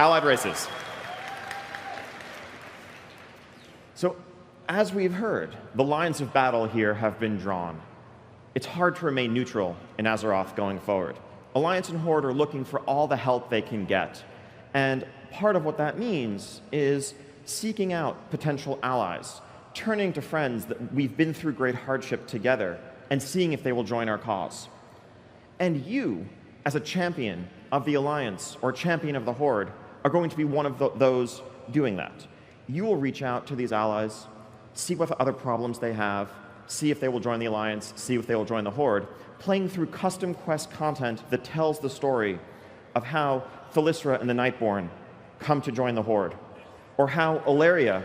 Allied races. So as we've heard, the lines of battle here have been drawn. It's hard to remain neutral in Azeroth going forward. Alliance and Horde are looking for all the help they can get. And part of what that means is seeking out potential allies, turning to friends that we've been through great hardship together, and seeing if they will join our cause. And you, as a champion of the Alliance or champion of the Horde, are going to be one of those doing that. You will reach out to these allies, see what other problems they have, see if they will join the Alliance, see if they will join the Horde, playing through custom quest content that tells the story of how Thalyssra and the Nightborne come to join the Horde, or how Alleria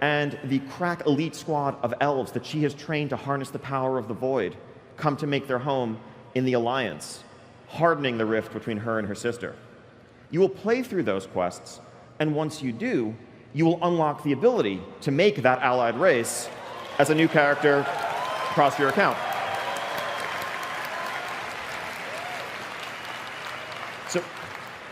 and the crack elite squad of elves that she has trained to harness the power of the Void come to make their home in the Alliance, hardening the rift between her and her sister. You will play through those quests, and once you do, you will unlock the ability to make that allied race as a new character across your account.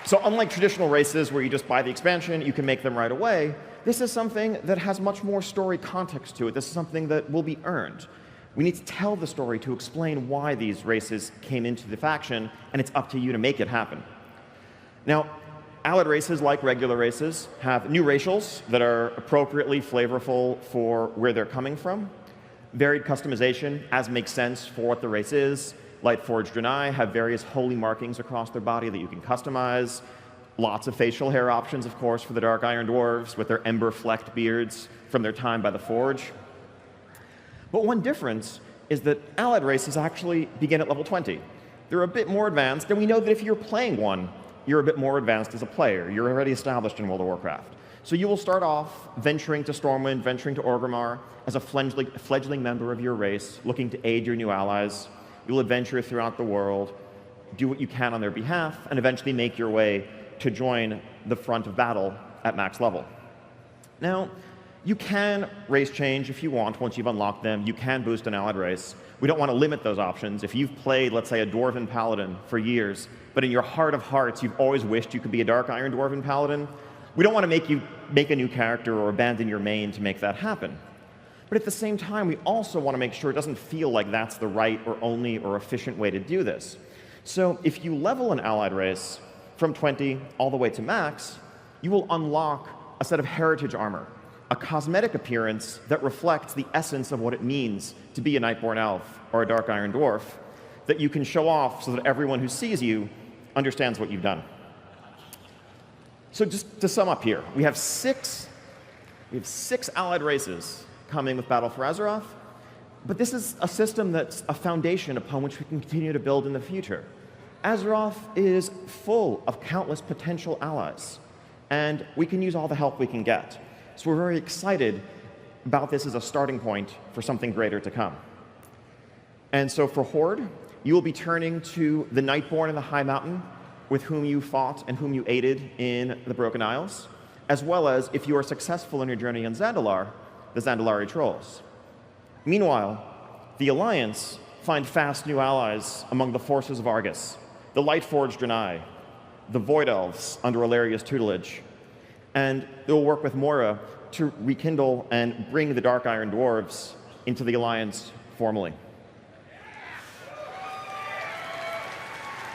So unlike traditional races where you just buy the expansion, you can make them right away, this is something that has much more story context to it. This is something that will be earned. We need to tell the story to explain why these races came into the faction, and it's up to you to make it happen. Now, allied races, like regular races, have new racials that are appropriately flavorful for where they're coming from, varied customization as makes sense for what the race is. Lightforged Draenei have various holy markings across their body that you can customize. Lots of facial hair options, of course, for the Dark Iron Dwarves with their ember-flecked beards from their time by the Forge. But one difference is that allied races actually begin at level 20. They're a bit more advanced, and we know that if you're playing one, you're a bit more advanced as a player. You're already established in World of Warcraft. So you will start off venturing to Stormwind, venturing to Orgrimmar as a fledgling member of your race, looking to aid your new allies. You'll adventure throughout the world, do what you can on their behalf, and eventually make your way to join the front of battle at max level. Now, you can race change if you want once you've unlocked them. You can boost an allied race. We don't want to limit those options. If you've played, let's say, a Dwarven Paladin for years, but in your heart of hearts you've always wished you could be a Dark Iron Dwarven Paladin, we don't want to make you make a new character or abandon your main to make that happen. But at the same time, we also want to make sure it doesn't feel like that's the right or only or efficient way to do this. So if you level an allied race from 20 all the way to max, you will unlock a set of heritage armor, a cosmetic appearance that reflects the essence of what it means to be a Nightborne elf or a Dark Iron Dwarf that you can show off so that everyone who sees you understands what you've done. So just to sum up here, we have six allied races coming with Battle for Azeroth, but this is a system that's a foundation upon which we can continue to build in the future. Azeroth is full of countless potential allies, and we can use all the help we can get. So we're very excited about this as a starting point for something greater to come. And so for Horde, you will be turning to the Nightborne in the High Mountain, with whom you fought and whom you aided in the Broken Isles, as well as, if you are successful in your journey in Zandalar, the Zandalari Trolls. Meanwhile, the Alliance find fast new allies among the forces of Argus, the Lightforged Draenei, the Void Elves under Alleria's tutelage, and they will work with Mora to rekindle and bring the Dark Iron Dwarves into the Alliance formally.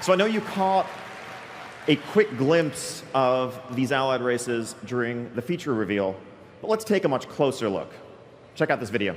So I know you caught a quick glimpse of these allied races during the feature reveal, but let's take a much closer look. Check out this video.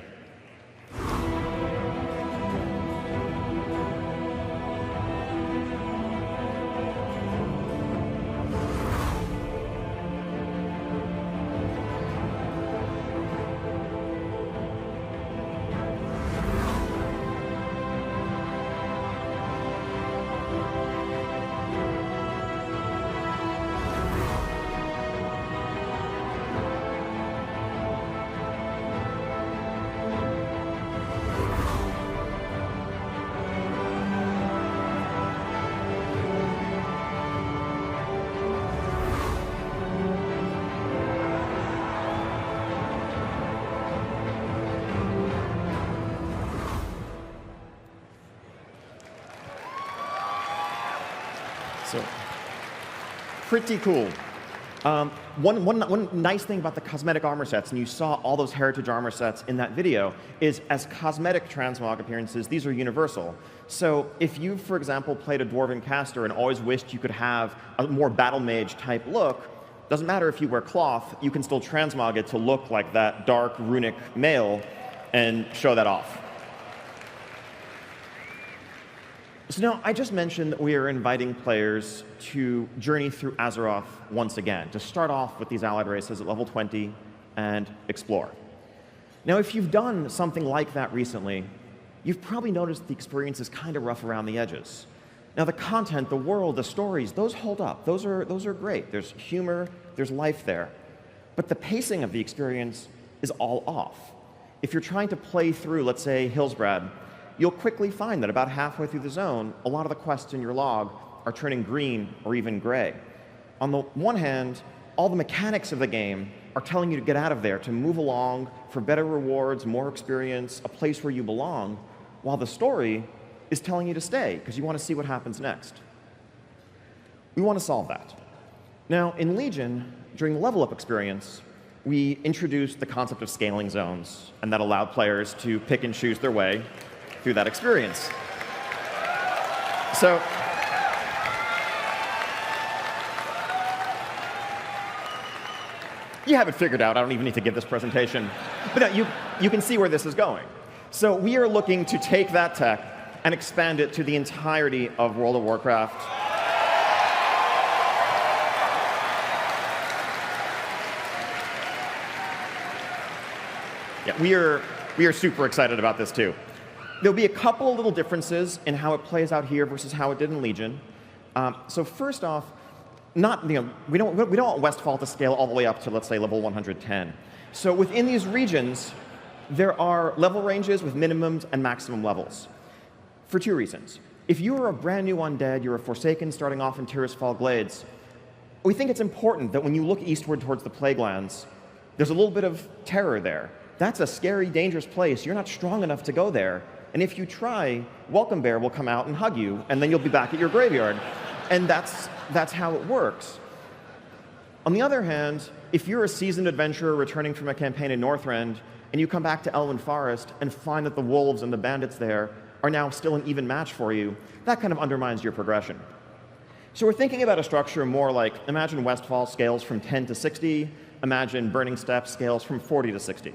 So, pretty cool. One nice thing about the cosmetic armor sets, and you saw all those heritage armor sets in that video, is as cosmetic transmog appearances, these are universal. So if you, for example, played a Dwarven caster and always wished you could have a more battle mage type look, doesn't matter if you wear cloth, you can still transmog it to look like that dark runic mail and show that off. So now, I just mentioned that we are inviting players to journey through Azeroth once again, to start off with these allied races at level 20 and explore. Now, if you've done something like that recently, you've probably noticed the experience is kind of rough around the edges. Now, the content, the world, the stories, those hold up. Those are great. There's humor, there's life there. But the pacing of the experience is all off. If you're trying to play through, let's say, Hillsbrad, you'll quickly find that about halfway through the zone, a lot of the quests in your log are turning green or even gray. On the one hand, all the mechanics of the game are telling you to get out of there, to move along for better rewards, more experience, a place where you belong, while the story is telling you to stay because you want to see what happens next. We want to solve that. Now, in Legion, during the level up experience, we introduced the concept of scaling zones, and that allowed players to pick and choose their way through that experience. So, you have it figured out. I don't even need to give this presentation. But no, you can see where this is going. So we are looking to take that tech and expand it to the entirety of World of Warcraft. Yeah, we are super excited about this too. There'll be a couple of little differences in how it plays out here versus how it did in Legion. So first off, we don't want Westfall to scale all the way up to, let's say, level 110. So within these regions, there are level ranges with minimums and maximum levels for two reasons. If you are a brand new undead, you're a Forsaken starting off in Tirisfal Glades, we think it's important that when you look eastward towards the Plaguelands, there's a little bit of terror there. That's a scary, dangerous place. You're not strong enough to go there. And if you try, Welcome Bear will come out and hug you, and then you'll be back at your graveyard. And that's how it works. On the other hand, if you're a seasoned adventurer returning from a campaign in Northrend, and you come back to Elwynn Forest and find that the wolves and the bandits there are now still an even match for you, that kind of undermines your progression. So we're thinking about a structure more like, imagine Westfall scales from 10 to 60, imagine Burning Steppe scales from 40 to 60.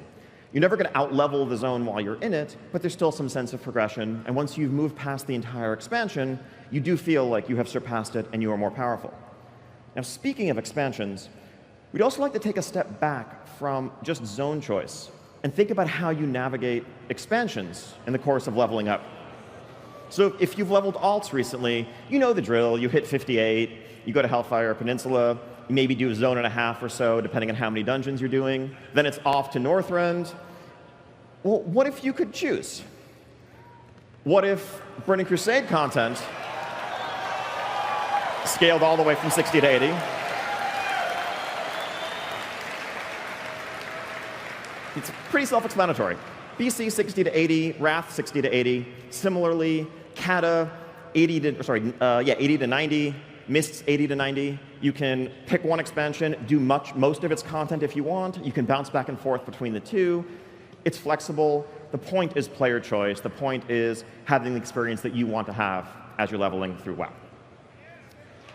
You're never going to outlevel the zone while you're in it, but there's still some sense of progression, and once you've moved past the entire expansion, you do feel like you have surpassed it and you are more powerful. Now, speaking of expansions, we'd also like to take a step back from just zone choice and think about how you navigate expansions in the course of leveling up. So if you've leveled alts recently, you know the drill. You hit 58, you go to Hellfire Peninsula, you maybe do a zone and a half or so, depending on how many dungeons you're doing. Then it's off to Northrend. Well, what if you could choose? What if Burning Crusade content scaled all the way from 60 to 80? It's pretty self-explanatory. BC 60 to 80, Wrath 60 to 80. Similarly, Kata 80 to 90, Mists 80 to 90. You can pick one expansion, do most of its content if you want. You can bounce back and forth between the two. It's flexible. The point is player choice. The point is having the experience that you want to have as you're leveling through WoW.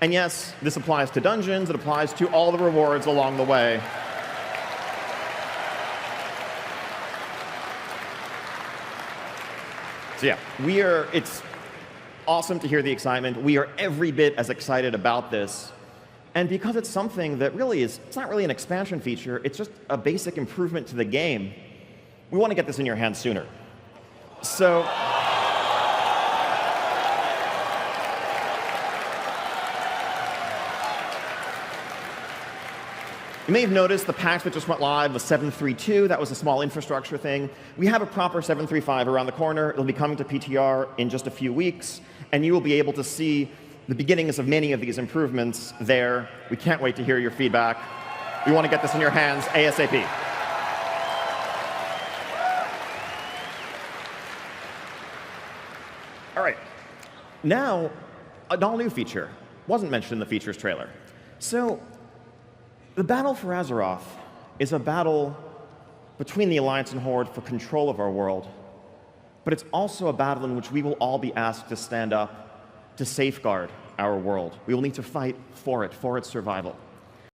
And yes, this applies to dungeons. It applies to all the rewards along the way. So yeah, it's awesome to hear the excitement. We are every bit as excited about this. And because it's something that it's not really an expansion feature, it's just a basic improvement to the game, we want to get this in your hands sooner. So you may have noticed the patch that just went live was 7.3.2. That was a small infrastructure thing. We have a proper 7.3.5 around the corner. It'll be coming to PTR in just a few weeks, and you will be able to see the beginnings of many of these improvements there. We can't wait to hear your feedback. We want to get this in your hands ASAP. All right. Now, an all-new feature. Wasn't mentioned in the features trailer. So The battle for Azeroth is a battle between the Alliance and Horde for control of our world, but it's also a battle in which we will all be asked to stand up to safeguard our world. We will need to fight for it, for its survival.